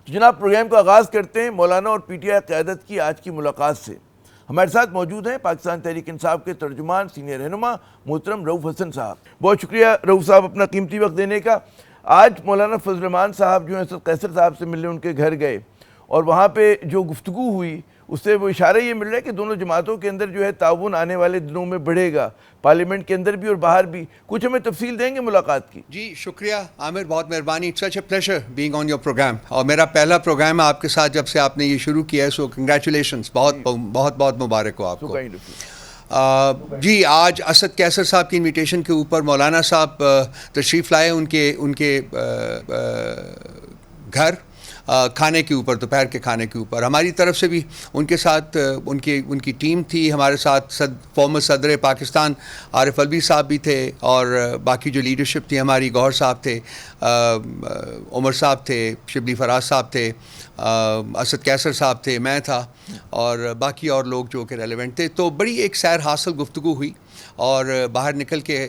جناب پروگرام کا آغاز کرتے ہیں مولانا اور پی ٹی آئی قیادت کی آج کی ملاقات سے۔ ہمارے ساتھ موجود ہیں پاکستان تحریک انصاف کے ترجمان سینئر رہنما محترم رؤف حسن صاحب۔ بہت شکریہ رؤف صاحب اپنا قیمتی وقت دینے کا۔ آج مولانا فضل الرحمان صاحب جو ہیں اسد قیصر صاحب سے ملنے ان کے گھر گئے اور وہاں پہ جو گفتگو ہوئی اس سے وہ اشارہ یہ مل رہا ہے کہ دونوں جماعتوں کے اندر جو ہے تعاون آنے والے دنوں میں بڑھے گا، پارلیمنٹ کے اندر بھی اور باہر بھی۔ کچھ ہمیں تفصیل دیں گے ملاقات کی؟ جی شکریہ عامر، بہت مہربانی۔ It's such a pleasure being on your program, اور میرا پہلا پروگرام ہے آپ کے ساتھ جب سے آپ نے یہ شروع کیا ہے، سو کنگریچولیشنس، بہت بہت بہت مبارک ہو آپ کو۔ جی آج اسد قیصر صاحب کی انویٹیشن کے اوپر مولانا صاحب تشریف لائے ان کے گھر کھانے کے اوپر، دوپہر کے کھانے کے اوپر۔ ہماری طرف سے بھی ان کے ساتھ ان کی ٹیم تھی، ہمارے ساتھ فارمر صدر پاکستان عارف الوی صاحب بھی تھے، اور باقی جو لیڈرشپ تھی ہماری، گوہر صاحب تھے، عمر صاحب تھے، شبلی فراز صاحب تھے، اسد قیصر صاحب تھے، میں تھا، اور باقی اور لوگ جو کہ ریلیونٹ تھے۔ تو بڑی ایک سیر حاصل گفتگو ہوئی، اور باہر نکل کے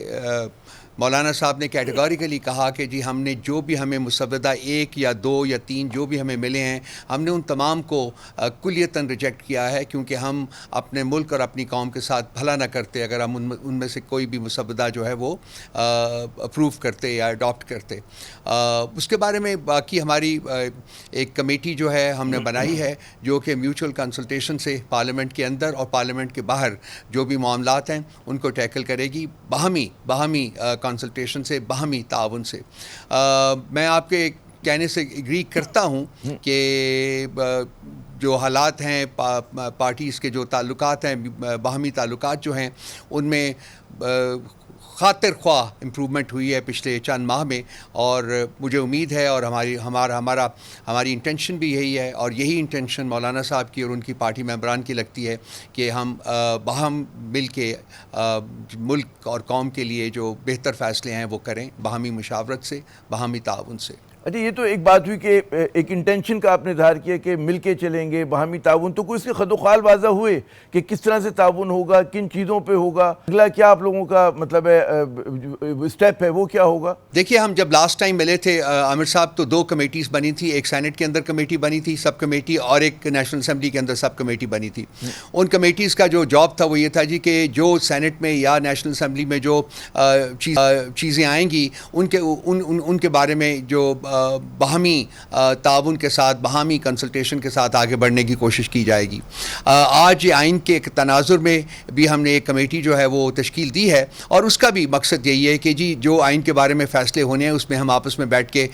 مولانا صاحب نے کیٹیگوریکلی کہا کہ جی ہم نے جو بھی ہمیں مسودہ 1 یا 2 یا 3 جو بھی ہمیں ملے ہیں، ہم نے ان تمام کو کلیتاً ریجیکٹ کیا ہے، کیونکہ ہم اپنے ملک اور اپنی قوم کے ساتھ بھلا نہ کرتے اگر ہم ان میں سے کوئی بھی مسودہ جو ہے وہ اپروو کرتے یا اڈاپٹ کرتے۔ اس کے بارے میں باقی ہماری ایک کمیٹی جو ہے ہم نے بنائی ہے، جو کہ میوچل کنسلٹیشن سے پارلیمنٹ کے اندر اور پارلیمنٹ کے باہر جو بھی معاملات ہیں ان کو ٹیکل کرے گی، باہمی کنسلٹیشن سے، باہمی تعاون سے۔ میں آپ کے کہنے سے اگری کرتا ہوں کہ جو حالات ہیں پارٹیز کے جو تعلقات ہیں، باہمی تعلقات جو ہیں، ان میں خاطر خواہ امپرومنٹ ہوئی ہے پچھلے چند ماہ میں، اور مجھے امید ہے اور ہماری انٹینشن بھی یہی ہے، اور یہی انٹینشن مولانا صاحب کی اور ان کی پارٹی ممبران کی لگتی ہے کہ ہم باہم مل کے ملک اور قوم کے لیے جو بہتر فیصلے ہیں وہ کریں، باہمی مشاورت سے، باہمی تعاون سے۔ اچھا، یہ تو ایک بات ہوئی کہ ایک انٹینشن کا آپ نے اظہار کیا کہ مل کے چلیں گے، باہمی تعاون، تو کوئی اس کے خد و خال واضح ہوئے کہ کس طرح سے تعاون ہوگا، کن چیزوں پہ ہوگا، اگلا کیا آپ لوگوں کا مطلب ہے اسٹیپ ہے وہ کیا ہوگا؟ دیکھیے ہم جب لاسٹ ٹائم ملے تھے عامر صاحب، تو 2 کمیٹیز بنی تھی، ایک سینٹ کے اندر کمیٹی بنی تھی سب کمیٹی، اور ایک نیشنل اسمبلی کے اندر سب کمیٹی بنی تھی۔ ان کمیٹیز کا جو جاب تھا وہ یہ تھا جی کہ جو سینٹ میں یا نیشنل اسمبلی میں جو چیزیں آئیں گی ان کے بارے میں جو باہمی تعاون کے ساتھ، باہمی کنسلٹیشن کے ساتھ آگے بڑھنے کی کوشش کی جائے گی۔ آج آئین کے تناظر میں بھی ہم نے ایک کمیٹی جو ہے وہ تشکیل دی ہے، اور اس کا بھی مقصد یہی ہے کہ جی جو آئین کے بارے میں فیصلے ہونے ہیں اس میں ہم آپس میں بیٹھ کے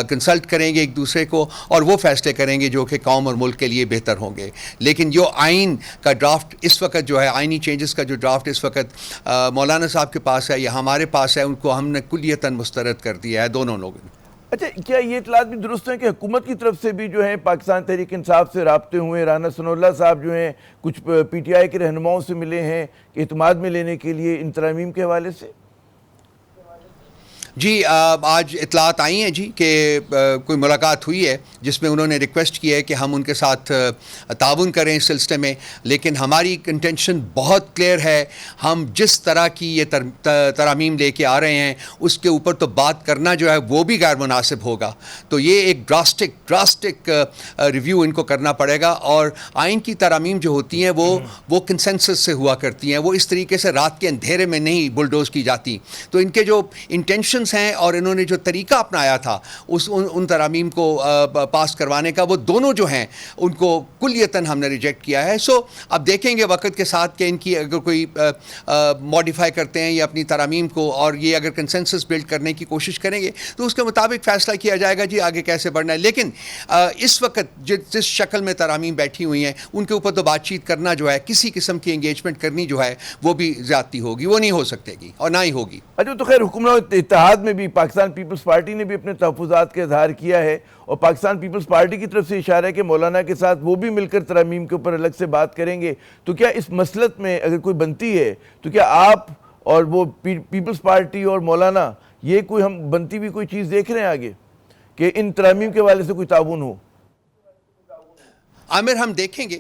کنسلٹ کریں گے ایک دوسرے کو، اور وہ فیصلے کریں گے جو کہ قوم اور ملک کے لیے بہتر ہوں گے۔ لیکن جو آئین کا ڈرافٹ اس وقت جو ہے، آئینی چینجز کا جو ڈرافٹ اس وقت مولانا صاحب کے پاس ہے یا ہمارے پاس ہے، ان کو ہم نے کلیتاً مسترد کر دیا ہے دونوں لوگوں نے۔ اچھا، کیا یہ اطلاعات بھی درست ہیں کہ حکومت کی طرف سے بھی جو ہیں پاکستان تحریک انصاف سے رابطے ہوئے، رانا ثناء اللہ صاحب جو ہیں کچھ پی ٹی آئی کے رہنماؤں سے ملے ہیں اعتماد میں لینے کے لیے ان ترامیم کے حوالے سے؟ جی آج اطلاعات آئی ہیں جی کہ کوئی ملاقات ہوئی ہے جس میں انہوں نے ریکویسٹ کی ہے کہ ہم ان کے ساتھ تعاون کریں اس سلسلے میں، لیکن ہماری انٹینشن بہت کلیئر ہے۔ ہم جس طرح کی یہ ترامیم لے کے آ رہے ہیں اس کے اوپر تو بات کرنا جو ہے وہ بھی غیر مناسب ہوگا، تو یہ ایک ڈراسٹک ریویو ان کو کرنا پڑے گا۔ اور آئین کی ترامیم جو ہوتی ہیں وہ کنسنسس سے ہوا کرتی ہیں، وہ اس طریقے سے رات کے اندھیرے میں نہیں بلڈوز کی جاتی۔ تو ان کے جو انٹینشن ہیں اور انہوں نے جو طریقہ اپنایا تھا ان ترامیم کو پاس کروانے کا، وہ دونوں جو ہیں ان کو کلیتاً ہم نے ریجیکٹ کیا ہے۔ سو اب دیکھیں گے وقت کے ساتھ کہ ان کی اگر کوئی ماڈیفائی کرتے ہیں یا اپنی ترامیم کو، اور یہ اگر کنسنسس بلڈ کرنے کی کوشش کریں گے تو اس کے مطابق فیصلہ کیا جائے گا جی آگے کیسے بڑھنا ہے۔ لیکن اس وقت جس شکل میں ترامیم بیٹھی ہوئی ہیں ان کے اوپر تو بات چیت کرنا جو ہے، کسی قسم کی انگیجمنٹ کرنی جو ہے وہ بھی زیادتی ہوگی، وہ نہیں ہو سکتے گی اور نہ ہی ہوگی۔ اچھا، تو خیر حکمران اتحاد میں بھی پاکستان پیپلز پارٹی نے بھی اپنے تحفظات کا اظہار کیا ہے، اور پاکستان پیپلز پارٹی کی طرف سے اشارہ ہے کہ مولانا کے ساتھ وہ بھی مل کر ترامیم کے اوپر الگ سے بات کریں گے۔ تو کیا اس مسلط میں اگر کوئی بنتی ہے تو کیا آپ اور وہ پیپلز پارٹی اور مولانا یہ کوئی ہم بنتی ہوئی کوئی چیز دیکھ رہے ہیں آگے کہ ان ترامیم کے حوالے سے کوئی تعاون ہو؟ عامر ہم دیکھیں گے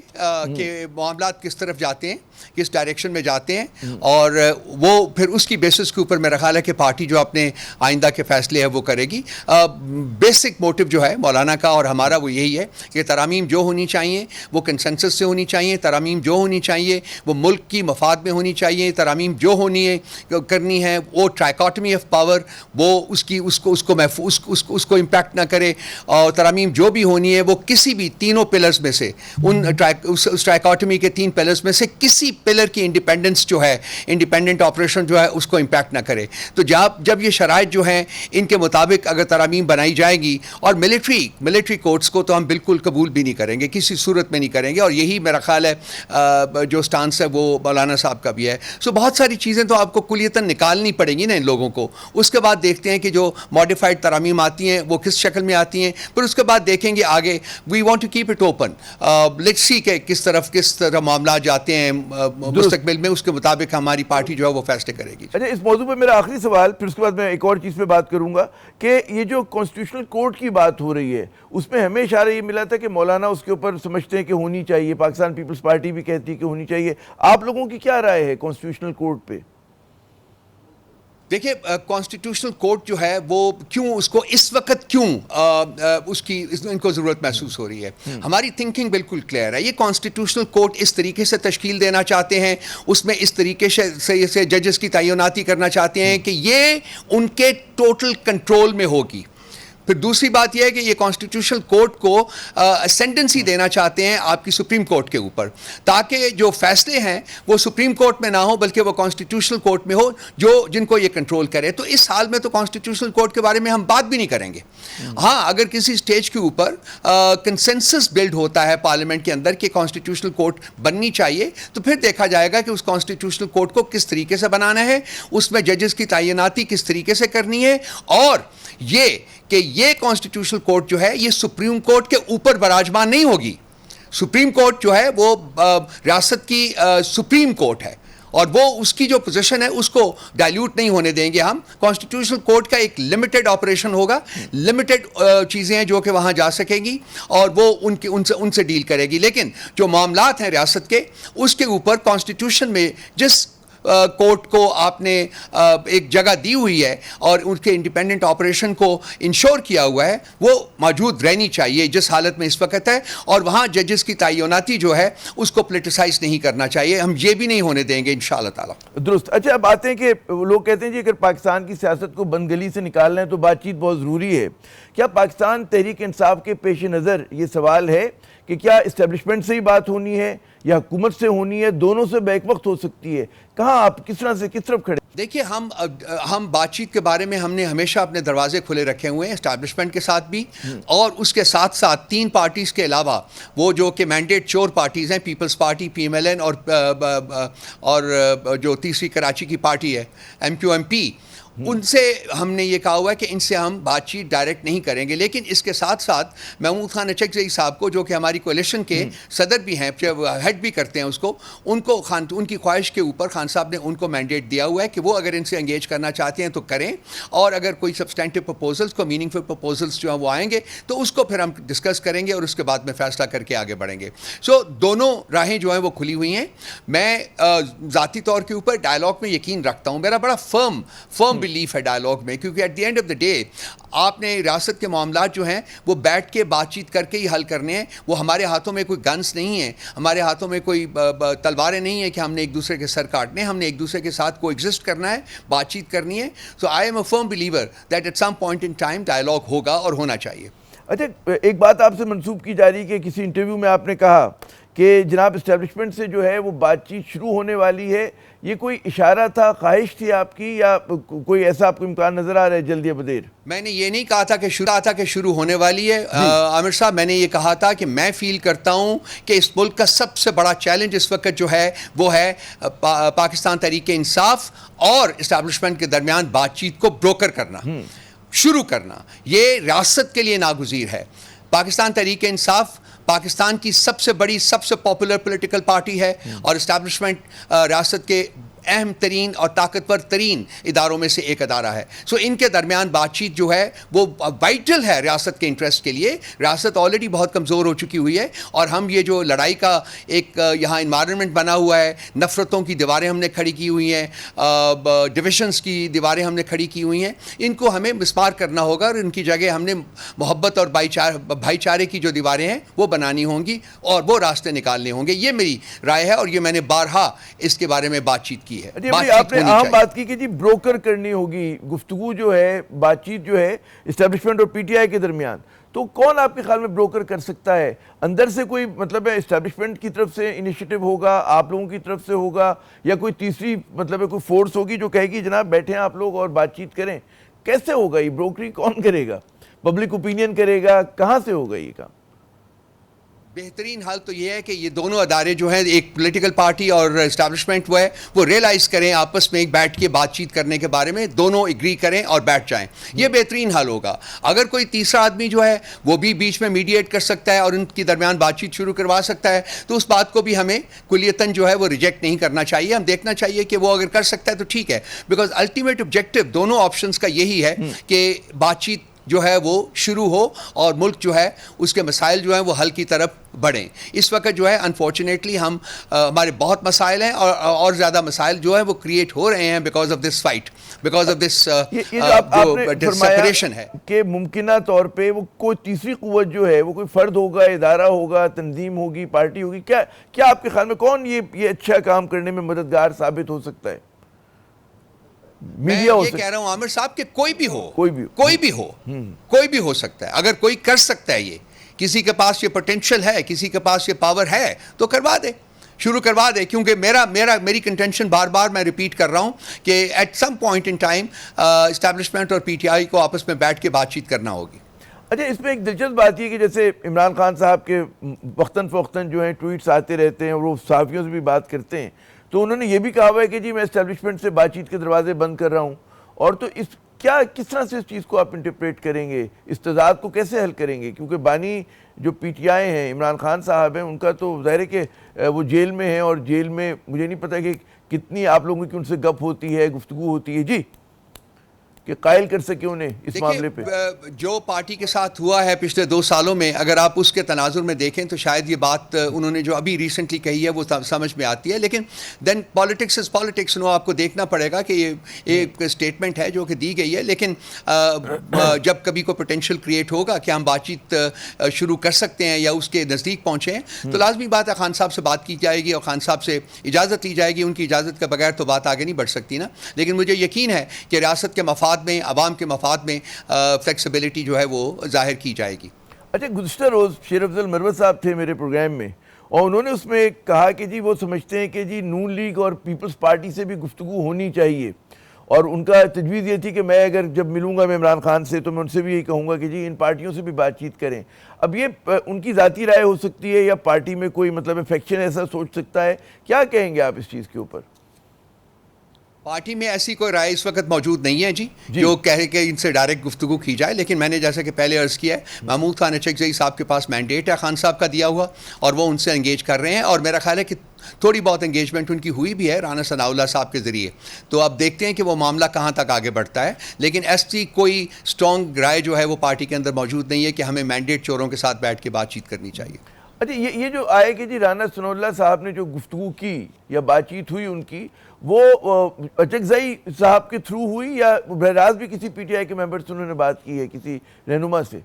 کہ معاملات کس طرف جاتے ہیں, کس ڈائریکشن میں جاتے ہیں, اور وہ پھر اس کی بیسس کے اوپر میرا خیال ہے کہ پارٹی جو اپنے آئندہ کے فیصلے ہیں وہ کرے گی. بیسک موٹیو جو ہے مولانا کا اور ہمارا وہ یہی ہے کہ ترامیم جو ہونی چاہیے وہ کنسنسس سے ہونی چاہیے, ترامیم جو ہونی چاہیے وہ ملک کی مفاد میں ہونی چاہیے, ترامیم جو ہونی ہے کرنی ہے وہ ٹرائیکاٹمی آف پاور وہ اس کو امپیکٹ نہ کرے, اور ترامیم جو بھی ہونی ہے وہ کسی بھی تینوں پلرز میں سے اس ٹرائیکاٹمی کے 3 پلرز میں سے کسی پلر کی انڈیپینڈنس جو ہے, انڈیپینڈنٹ آپریشن جو ہے اس کو امپیکٹ نہ کرے. تو جب یہ شرائط جو ہیں ان کے مطابق اگر ترامیم بنائی جائے گی, اور ملٹری کورٹس کو تو ہم بالکل قبول بھی نہیں کریں گے, کسی صورت میں نہیں کریں گے, اور یہی میرا خیال ہے جو سٹانس ہے وہ مولانا صاحب کا بھی ہے. سو بہت ساری چیزیں تو آپ کو کلیتاً نکالنی پڑیں گی نا ان لوگوں کو. اس کے بعد دیکھتے ہیں کہ جو ماڈیفائڈ ترامیم آتی ہیں وہ کس شکل میں آتی ہیں, پھر اس کے بعد دیکھیں گے آگے. We want to keep it open, let's see کہ کس طرح معاملات جاتے ہیں مستقبل میں, اس کے مطابق ہماری پارٹی جو ہے وہ فیصلے کرے گی. اچھا, اس موضوع پہ میرا آخری سوال, پھر اس کے بعد میں ایک اور چیز پہ بات کروں گا کہ یہ جو کانسٹیٹیوشنل کورٹ کی بات ہو رہی ہے اس میں ہمیں اشارہ یہ ملا تھا کہ مولانا اس کے اوپر سمجھتے ہیں کہ ہونی چاہیے, پاکستان پیپلز پارٹی بھی کہتی ہے کہ ہونی چاہیے. آپ لوگوں کی کیا رائے ہے کانسٹیٹیوشنل کورٹ پہ؟ دیکھیے کانسٹیٹیوشنل کورٹ جو ہے وہ کیوں اس کو اس وقت کیوں ان کو ضرورت محسوس ہو رہی ہے. ہماری تھنکنگ بالکل کلیئر ہے. یہ کانسٹیٹیوشنل کورٹ اس طریقے سے تشکیل دینا چاہتے ہیں, اس میں اس طریقے سے ججز کی تعیناتی کرنا چاہتے ہیں کہ یہ ان کے ٹوٹل کنٹرول میں ہوگی. پھر دوسری بات یہ ہے کہ یہ کانسٹیٹیوشنل کورٹ کو اسینڈنسی دینا چاہتے ہیں آپ کی سپریم کورٹ کے اوپر, تاکہ جو فیصلے ہیں وہ سپریم کورٹ میں نہ ہو بلکہ وہ کانسٹیٹیوشنل کورٹ میں ہو جن کو یہ کنٹرول کرے. تو اس حال میں تو کانسٹیٹیوشنل کورٹ کے بارے میں ہم بات بھی نہیں کریں گے. ہاں, اگر کسی سٹیج کے اوپر کنسنسس بلڈ ہوتا ہے پارلیمنٹ کے اندر کہ کانسٹیٹیوشنل کورٹ بننی چاہیے, تو پھر دیکھا جائے گا کہ اس کانسٹیٹیوشنل کورٹ کو کس طریقے سے بنانا ہے, اس میں ججز کی تعیناتی کس طریقے سے کرنی ہے, اور یہ کانسٹیٹیوشنل کورٹ جو ہے یہ سپریم کورٹ کے اوپر براجمان نہیں ہوگی. سپریم کورٹ جو ہے وہ ریاست کی سپریم کورٹ ہے, اور وہ اس کی جو پوزیشن ہے اس کو ڈائلیوٹ نہیں ہونے دیں گے ہم. کانسٹیٹیوشنل کورٹ کا ایک لمیٹڈ آپریشن ہوگا, لمیٹڈ چیزیں ہیں جو کہ وہاں جا سکیں گی, اور وہ ان سے ڈیل کرے گی. لیکن جو معاملات ہیں ریاست کے, اس کے اوپر کانسٹیٹیوشن میں جس کورٹ کو آپ نے ایک جگہ دی ہوئی ہے اور ان کے انڈیپینڈنٹ آپریشن کو انشور کیا ہوا ہے, وہ موجود رہنی چاہیے جس حالت میں اس وقت ہے, اور وہاں ججز کی تعیناتی جو ہے اس کو پولیٹیسائز نہیں کرنا چاہیے. ہم یہ بھی نہیں ہونے دیں گے انشاءاللہ تعالی. درست. اچھا, اب آتے ہیں کہ لوگ کہتے ہیں جی اگر پاکستان کی سیاست کو بند گلی سے نکالنا ہے تو بات چیت بہت ضروری ہے. کیا پاکستان تحریک انصاف کے پیش نظر یہ سوال ہے کہ کیا اسٹیبلشمنٹ سے ہی بات ہونی ہے یا حکومت سے ہونی ہے, دونوں سے بیک وقت ہو سکتی ہے؟ کہاں آپ کس طرف کھڑے؟ دیکھیے, ہم بات چیت کے بارے میں ہم نے ہمیشہ اپنے دروازے کھلے رکھے ہوئے ہیں اسٹیبلشمنٹ کے ساتھ بھی, اور اس کے ساتھ ساتھ 3 پارٹیز کے علاوہ وہ جو کہ مینڈیٹ چور پارٹیز ہیں, پیپلز پارٹی, PMLN اور جو تیسری کراچی کی پارٹی ہے MQMP, ان سے ہم نے یہ کہا ہوا ہے کہ ان سے ہم بات چیت ڈائریکٹ نہیں کریں گے. لیکن اس کے ساتھ ساتھ محمود خان اچکزئی صاحب کو, جو کہ ہماری کولیشن کے صدر بھی ہیں, ہیڈ بھی کرتے ہیں اس کو, ان کی خواہش کے اوپر خان صاحب نے ان کو مینڈیٹ دیا ہوا ہے کہ وہ اگر ان سے انگیج کرنا چاہتے ہیں تو کریں, اور اگر کوئی سبسٹینٹو پرپوزلس کو میننگ فل پرپوزلس جو ہیں وہ آئیں گے تو اس کو پھر ہم ڈسکس کریں گے اور اس کے بعد میں فیصلہ کر کے آگے بڑھیں گے. سو دونوں راہیں جو ہیں وہ کھلی ہوئی ہیں. میں ذاتی طور کے اوپر ڈائلاگ میں یقین رکھتا ہوں, میرا بڑا فرم بلیف ہے ڈائلاگ میں, کیونکہ at the end of the day آپ نے ریاست کے معاملات جو ہیں وہ بیٹھ کے بات چیت کر کے ہی حل کرنے ہیں. وہ ہمارے ہاتھوں میں کوئی گنس نہیں ہے, ہمارے ہاتھوں میں کوئی تلواریں نہیں ہیں کہ ہم نے ایک دوسرے کے سر کاٹنے, ہم نے ایک دوسرے کے ساتھ کو ایگزسٹ کرنا ہے, بات چیت کرنی ہے. So I am a firm believer that at some point in time dialogue ہوگا اور ہونا چاہیے. اچھا, ایک بات آپ سے منسوب کی جا رہی ہے کہ کسی انٹرویو میں آپ نے کہا کہ جناب اسٹیبلشمنٹ سے جو ہے وہ بات چیت شروع ہونے والی ہے. یہ کوئی اشارہ تھا, خواہش تھی آپ کی, یا کوئی ایسا آپ کو امکان نظر آ رہا ہے جلدی یا بدیر؟ میں نے یہ نہیں کہا تھا کہ شروع ہونے والی ہے عامر صاحب. میں نے یہ کہا تھا کہ میں فیل کرتا ہوں کہ اس ملک کا سب سے بڑا چیلنج اس وقت جو ہے وہ ہے پاکستان تحریک انصاف اور اسٹیبلشمنٹ کے درمیان بات چیت کو بروکر کرنا, شروع کرنا. یہ ریاست کے لیے ناگزیر ہے. پاکستان تحریک انصاف پاکستان کی سب سے بڑی, سب سے پاپولر پولیٹیکل پارٹی ہے, اور اسٹیبلشمنٹ ریاست کے اہم ترین اور طاقتور ترین اداروں میں سے ایک ادارہ ہے. سو ان کے درمیان بات چیت جو ہے وہ وائٹل ہے ریاست کے انٹرسٹ کے لیے. ریاست آلریڈی بہت کمزور ہو چکی ہوئی ہے, اور ہم یہ جو لڑائی کا ایک یہاں انوائرمنٹ بنا ہوا ہے, نفرتوں کی دیواریں ہم نے کھڑی کی ہوئی ہیں, ڈویژنس کی دیواریں ہم نے کھڑی کی ہوئی ہیں, ان کو ہمیں مسمار کرنا ہوگا, اور ان کی جگہ ہم نے محبت اور بھائی چارے کی جو دیواریں ہیں وہ بنانی ہوں گی, اور وہ راستے نکالنے ہوں گے. یہ میری رائے ہے, اور یہ میں نے بارہا اس کے بارے میں بات چیت کی ہے. آپ نے اہم بات کی کہ جی بروکر کرنی ہوگی گفتگو جو ہے, بات چیت جو ہے اسٹیبلشمنٹ اور پی ٹی آئی کے درمیان, تو کون آپ کے خیال میں بروکر کر سکتا ہے؟ اندر سے کوئی مطلب ہے اسٹیبلشمنٹ کی طرف سے انیشیٹو ہوگا, آپ لوگوں کی طرف سے ہوگا, یا کوئی تیسری مطلب ہے کوئی فورس ہوگی جو کہے گی جناب بیٹھیں آپ لوگ اور بات چیت کریں؟ کیسے ہوگا یہ بروکری؟ کون کرے گا؟ پبلک اوپینین کرے گا؟ کہاں سے ہوگا یہ کام؟ بہترین حال تو یہ ہے کہ یہ دونوں ادارے جو ہیں, ایک پولیٹیکل پارٹی اور اسٹیبلشمنٹ وہ ریئلائز کریں آپس میں ایک بیٹھ کے بات چیت کرنے کے بارے میں, دونوں ایگری کریں اور بیٹھ جائیں. یہ بہترین حل ہوگا. اگر کوئی تیسرا آدمی جو ہے وہ بھی بیچ میں میڈیٹ کر سکتا ہے اور ان کے درمیان بات چیت شروع کروا سکتا ہے, تو اس بات کو بھی ہمیں کلیتاً جو ہے وہ ریجیکٹ نہیں کرنا چاہیے. ہم دیکھنا چاہیے کہ وہ اگر کر سکتا ہے تو ٹھیک ہے, بیکاز الٹیمیٹ آبجیکٹو دونوں آپشنز کا یہی ہے کہ بات چیت جو ہے وہ شروع ہو اور ملک جو ہے اس کے مسائل جو ہیں وہ حل کی طرف بڑھیں. اس وقت جو ہے انفارچونیٹلی ہمارے بہت مسائل ہیں, اور زیادہ مسائل جو ہیں وہ کریٹ ہو رہے ہیں because of this fight, because of this separation ہے. کہ ممکنہ طور پہ وہ کوئی تیسری قوت جو ہے وہ کوئی فرد ہوگا, ادارہ ہوگا, تنظیم ہوگی, پارٹی ہوگی, کیا آپ کے خیال میں کون یہ اچھا کام کرنے میں مددگار ثابت ہو سکتا ہے؟ میں یہ کہہ رہا ہوں عامر صاحب کہ کوئی بھی ہو سکتا ہے. اگر کوئی کر سکتا ہے, یہ کسی کے پاس یہ پوٹینشیل ہے, کسی کے پاس یہ پاور ہے, تو کروا دے, شروع کروا دے. کیونکہ میری کنٹینشن بار بار میں ریپیٹ کر رہا ہوں کہ at some point in time establishment اور پی ٹی آئی کو آپس میں بیٹھ کے بات چیت کرنا ہوگی. اچھا, اس میں ایک دلچسپ بات یہ کہ جیسے عمران خان صاحب کے وقتاً فوقتاً جو ہیں ٹویٹس آتے رہتے ہیں اور وہ صحافیوں سے بھی بات کرتے ہیں, تو انہوں نے یہ بھی کہا ہوا ہے کہ جی میں اسٹیبلشمنٹ سے بات چیت کے دروازے بند کر رہا ہوں. اور تو کس طرح سے اس چیز کو آپ انٹرپریٹ کریں گے, اس تضاد کو کیسے حل کریں گے؟ کیونکہ بانی جو پی ٹی آئی ہیں, عمران خان صاحب ہیں, ان کا تو ظاہر ہے کہ وہ جیل میں ہیں, اور جیل میں مجھے نہیں پتا کہ کتنی آپ لوگوں کی ان سے گپ ہوتی ہے, گفتگو ہوتی ہے, جی, کہ قائل کر سکے انہیں اس معاملے پہ. جو پارٹی کے ساتھ ہوا ہے پچھلے 2 سالوں میں, اگر آپ اس کے تناظر میں دیکھیں تو شاید یہ بات انہوں نے جو ابھی ریسنٹلی کہی ہے وہ سمجھ میں آتی ہے. لیکن دین پالیٹکس از پالیٹکس, آپ کو دیکھنا پڑے گا کہ یہ ایک اسٹیٹمنٹ ہے جو کہ دی گئی ہے. لیکن جب کبھی کو پوٹینشیل کریٹ ہوگا کہ ہم بات چیت شروع کر سکتے ہیں یا اس کے نزدیک پہنچے ہیں, تو لازمی بات ہے خان صاحب سے بات کی جائے گی اور خان صاحب سے اجازت لی جائے گی. ان کی اجازت کے بغیر تو بات آگے نہیں بڑھ سکتی نا. لیکن مجھے یقین ہے کہ ریاست کے مفاد میں, عوام کے مفاد میں فلیکسیبلٹی جو ہے وہ ظاہر کی جائے گی. اچھا, گزشتہ روز شیر افضل مروت صاحب تھے میرے پروگرام میں, اور انہوں نے اس میں کہا کہ جی وہ سمجھتے ہیں کہ جی نون لیگ اور پیپلز پارٹی سے بھی گفتگو ہونی چاہیے, اور ان کا تجویز یہ تھی کہ میں اگر جب ملوں گا میں عمران خان سے تو میں ان سے بھی یہی کہوں گا کہ جی ان پارٹیوں سے بھی بات چیت کریں. اب یہ ان کی ذاتی رائے ہو سکتی ہے یا پارٹی میں کوئی مطلب فیکشن ایسا سوچ سکتا ہے, کیا کہیں گے آپ اس چیز کے اوپر؟ پارٹی میں ایسی کوئی رائے اس وقت موجود نہیں ہے جی جو کہے کہ ان سے ڈائریکٹ گفتگو کی جائے. لیکن میں نے جیسا کہ پہلے عرض کیا ہے, محمود خان اچکزئی صاحب کے پاس مینڈیٹ ہے خان صاحب کا دیا ہوا, اور وہ ان سے انگیج کر رہے ہیں, اور میرا خیال ہے کہ تھوڑی بہت انگیجمنٹ ان کی ہوئی بھی ہے رانا ثناء اللہ صاحب کے ذریعے. تو اب دیکھتے ہیں کہ وہ معاملہ کہاں تک آگے بڑھتا ہے. لیکن ایسی کوئی اسٹرانگ رائے جو ہے وہ پارٹی کے اندر موجود نہیں ہے کہ ہمیں مینڈیٹ چوروں کے ساتھ بیٹھ کے بات چیت کرنی چاہیے. اچھا, یہ جو آئے کہ جی رانا ثناء اللہ صاحب نے جو گفتگو کی یا بات چیت ہوئی ان کی, وہ اچکزئی صاحب کے تھرو ہوئی یا براہ راست بھی کسی پی ٹی آئی کے ممبر سے انہوں نے بات کی ہے, کسی رہنما سے؟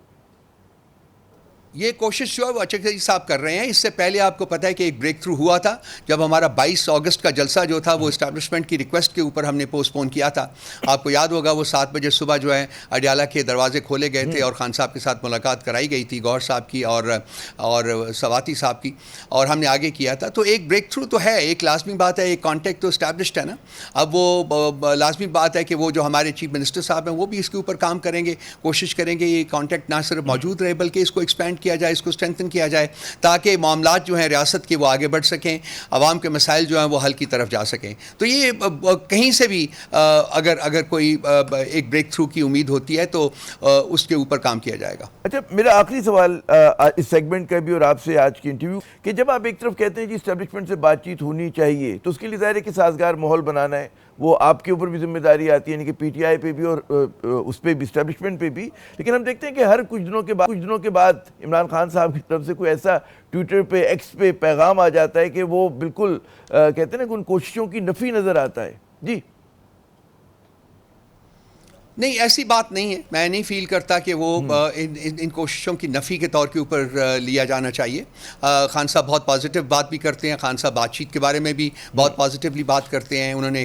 یہ کوشش جو ہے وہ اچکزئی صاحب کر رہے ہیں. اس سے پہلے آپ کو پتہ ہے کہ ایک بریک تھرو ہوا تھا جب ہمارا 22 اگست کا جلسہ جو تھا وہ اسٹیبلشمنٹ کی ریکویسٹ کے اوپر ہم نے پوسٹ پون کیا تھا. آپ کو یاد ہوگا وہ 7 بجے صبح جو ہے اڈیالہ کے دروازے کھولے گئے تھے اور خان صاحب کے ساتھ ملاقات کرائی گئی تھی, گور صاحب کی اور سواتی صاحب کی, اور ہم نے آگے کیا تھا. تو ایک بریک تھرو تو ہے, ایک لازمی بات ہے, ایک کانٹیکٹ تو اسٹیبلشڈ ہے نا. اب وہ لازمی بات ہے کہ وہ جو ہمارے چیف منسٹر صاحب ہیں وہ بھی اس کے اوپر کام کریں گے, کوشش کریں گے یہ کانٹیکٹ نہ صرف موجود رہے بلکہ اس کو ایکسپینڈ کیا جائے, اس کو اسٹرینتھن کیا جائے, تاکہ معاملات جو ہیں ریاست کے وہ آگے بڑھ سکیں, عوام کے مسائل جو ہیں وہ حل کی طرف جا سکیں. تو یہ کہیں سے بھی اگر کوئی ایک بریک تھرو کی امید ہوتی ہے تو اس کے اوپر کام کیا جائے گا. اچھا, میرا آخری سوال اس سیگمنٹ کا بھی اور آپ سے آج کی انٹرویو, کہ جب آپ ایک طرف کہتے ہیں جی اسٹیبلشمنٹ سے بات چیت ہونی چاہیے, تو اس کے لیے ظاہر ہے کہ سازگار ماحول بنانا ہے, وہ آپ کے اوپر بھی ذمہ داری آتی ہے, یعنی کہ پی ٹی آئی پہ بھی اور اس پہ بھی, اسٹیبلشمنٹ پہ بھی. لیکن ہم دیکھتے ہیں کہ ہر کچھ دنوں کے بعد عمران خان صاحب کی طرف سے کوئی ایسا ٹویٹر پہ, ایکس پہ پیغام آ جاتا ہے کہ وہ بالکل کہتے ہیں نا کہ ان کوششوں کی نفی نظر آتا ہے. جی نہیں, ایسی بات نہیں ہے. میں نہیں فیل کرتا کہ وہ ان کوششوں کی نفی کے طور کے اوپر لیا جانا چاہیے. خان صاحب بہت پازیٹیو بات بھی کرتے ہیں. خان صاحب بات چیت کے بارے میں بھی بہت پازیٹیولی بات کرتے ہیں. انہوں نے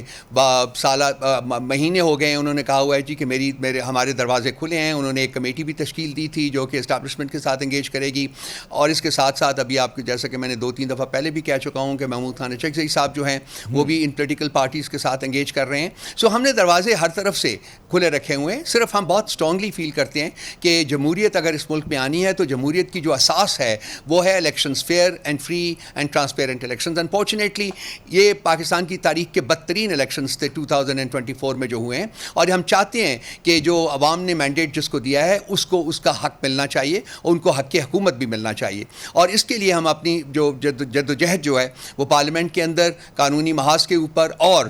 مہینے ہو گئے ہیں انہوں نے کہا ہوا ہے جی کہ ہمارے دروازے کھلے ہیں. انہوں نے ایک کمیٹی بھی تشکیل دی تھی جو کہ اسٹیبلشمنٹ کے ساتھ انگیج کرے گی, اور اس کے ساتھ ساتھ ابھی آپ جیسا کہ میں نے 2-3 دفعہ پہلے بھی کہہ چکا ہوں کہ محمود خان اچکزئی صاحب جو ہیں وہ بھی ان پولیٹیکل پارٹیز کے ساتھ انگیج کر رہے ہیں. سو ہم نے دروازے ہر طرف سے کھلے رکھے ہوئے ہیں. صرف ہم بہت اسٹرانگلی فیل کرتے ہیں کہ جمہوریت اگر اس ملک میں آنی ہے تو جمہوریت کی جو اساس ہے وہ ہے elections, fair and free and transparent elections. Unfortunately یہ پاکستان کی تاریخ کے بدترین الیکشنز تھے 2024 میں جو ہوئے ہیں, اور ہم چاہتے ہیں کہ جو عوام نے مینڈیٹ جس کو دیا ہے اس کو اس کا حق ملنا چاہیے, اور ان کو حق حکومت بھی ملنا چاہیے. اور اس کے لیے ہم اپنی جو جدوجہد جو ہے وہ پارلیمنٹ کے اندر قانونی محاذ کے اوپر اور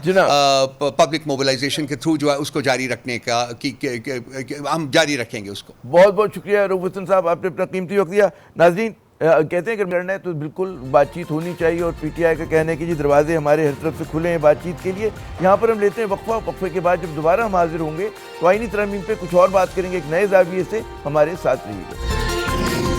پبلک موبلائزیشن کے تھرو جو ہے اس کو جاری رکھنے کا ہم جاری رکھیں گے اس کو. بہت بہت شکریہ رؤف حسن صاحب, آپ نے اپنا قیمتی وقت دیا. ناظرین کہتے ہیں کہ لڑنا ہے تو بالکل بات چیت ہونی چاہیے, اور پی ٹی آئی کا کہنا ہے کہ جی دروازے ہمارے ہر طرف سے کھلے ہیں بات چیت کے لیے. یہاں پر ہم لیتے ہیں وقفہ. وقفے کے بعد جب دوبارہ ہم حاضر ہوں گے تو آئینی ترامیم پہ کچھ اور بات کریں گے ایک نئے زاویے سے. ہمارے ساتھ رہیے گا.